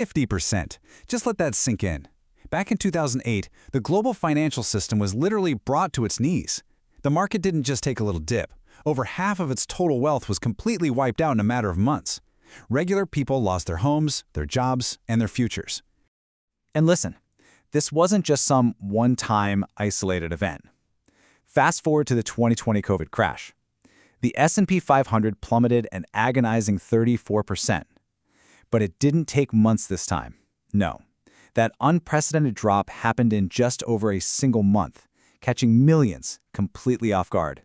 50%. Just let that sink in. Back in 2008, the global financial system was literally brought to its knees. The market didn't just take a little dip. Over half of its total wealth was completely wiped out in a matter of months. Regular people lost their homes, their jobs, and their futures. And listen, this wasn't just some one-time isolated event. Fast forward to the 2020 COVID crash. The S&P 500 plummeted an agonizing 34%. But it didn't take months this time. No. That unprecedented drop happened in just over a single month, catching millions completely off guard.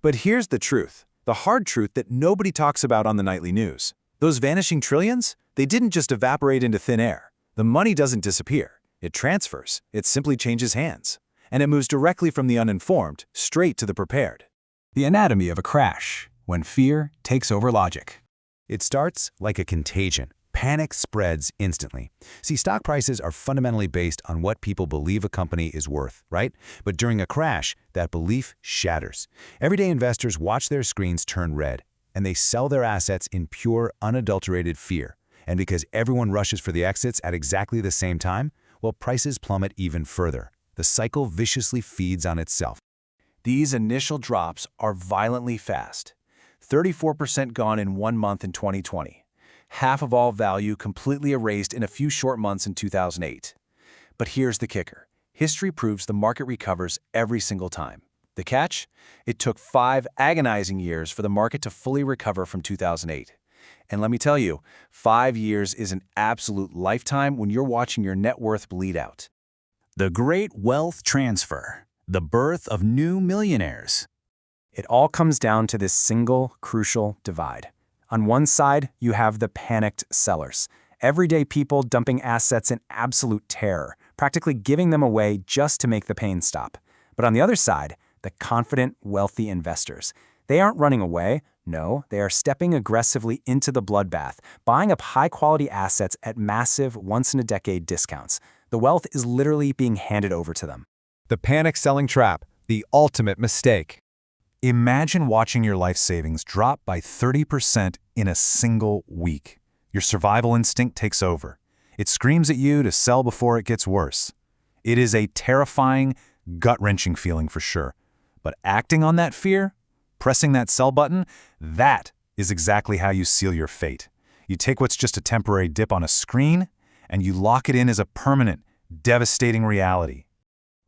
But here's the truth, the hard truth that nobody talks about on the nightly news. Those vanishing trillions, they didn't just evaporate into thin air. The money doesn't disappear. It transfers. It simply changes hands. And it moves directly from the uninformed straight to the prepared. The anatomy of a crash, when fear takes over logic. It starts like a contagion. Panic spreads instantly. See, stock prices are fundamentally based on what people believe a company is worth, right? But during a crash, that belief shatters. Everyday investors watch their screens turn red, and they sell their assets in pure, unadulterated fear. And because everyone rushes for the exits at exactly the same time, well, prices plummet even further. The cycle viciously feeds on itself. These initial drops are violently fast. 34% gone in 1 month in 2020. Half of all value completely erased in a few short months in 2008. But here's the kicker. History proves the market recovers every single time. The catch? It took 5 agonizing years for the market to fully recover from 2008. And let me tell you, 5 years is an absolute lifetime when you're watching your net worth bleed out. The Great Wealth Transfer, the birth of new millionaires. It all comes down to this single, crucial divide. On one side, you have the panicked sellers, everyday people dumping assets in absolute terror, practically giving them away just to make the pain stop. But on the other side, the confident, wealthy investors. They aren't running away. No, they are stepping aggressively into the bloodbath, buying up high-quality assets at massive, once-in-a-decade discounts. The wealth is literally being handed over to them. The panic selling trap, the ultimate mistake. Imagine watching your life savings drop by 30% in a single week. Your survival instinct takes over. It screams at you to sell before it gets worse. It is a terrifying, gut-wrenching feeling for sure. But acting on that fear, pressing that sell button, that is exactly how you seal your fate. You take what's just a temporary dip on a screen, and you lock it in as a permanent, devastating reality.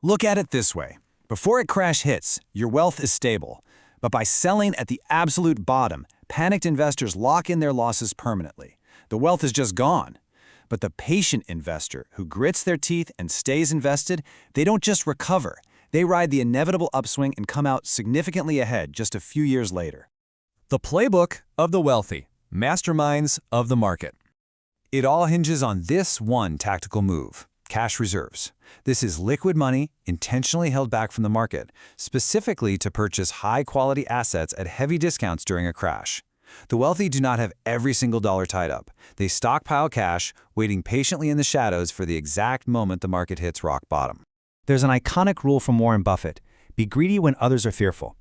Look at it this way. Before a crash hits, your wealth is stable. But by selling at the absolute bottom, panicked investors lock in their losses permanently. The wealth is just gone. But the patient investor who grits their teeth and stays invested, they don't just recover. They ride the inevitable upswing and come out significantly ahead just a few years later. The playbook of the wealthy, masterminds of the market. It all hinges on this one tactical move. Cash reserves. This is liquid money intentionally held back from the market, specifically to purchase high-quality assets at heavy discounts during a crash. The wealthy do not have every single dollar tied up. They stockpile cash, waiting patiently in the shadows for the exact moment the market hits rock bottom. There's an iconic rule from Warren Buffett: be greedy when others are fearful.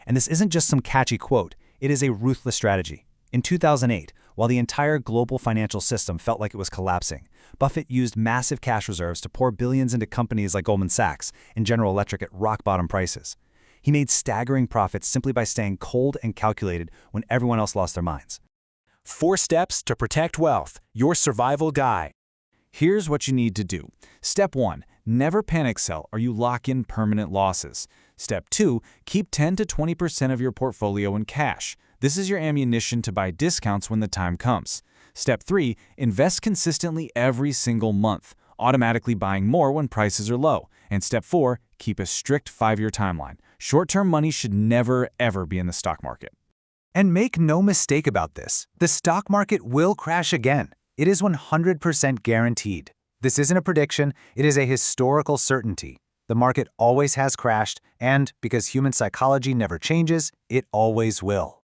And this isn't just some catchy quote, it is a ruthless strategy. In 2008, while the entire global financial system felt like it was collapsing, Buffett used massive cash reserves to pour billions into companies like Goldman Sachs and General Electric at rock-bottom prices. He made staggering profits simply by staying cold and calculated when everyone else lost their minds. 4 steps to protect wealth, your survival guide. Here's what you need to do. Step 1, never panic sell or you lock in permanent losses. Step 2, keep 10 to 20% of your portfolio in cash. This is your ammunition to buy discounts when the time comes. Step 3, invest consistently every single month, automatically buying more when prices are low. And Step 4, keep a strict 5-year timeline. Short-term money should never, ever be in the stock market. And make no mistake about this, the stock market will crash again. It is 100% guaranteed. This isn't a prediction, it is a historical certainty. The market always has crashed, and because human psychology never changes, it always will.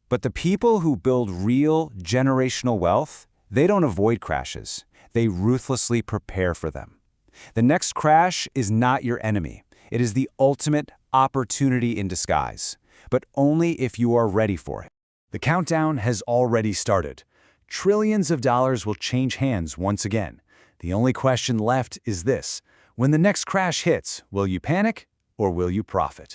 But the people who build real generational wealth, they don't avoid crashes. They ruthlessly prepare for them. The next crash is not your enemy. It is the ultimate opportunity in disguise, but only if you are ready for it. The countdown has already started. Trillions of dollars will change hands once again. The only question left is this: when the next crash hits, will you panic or will you profit?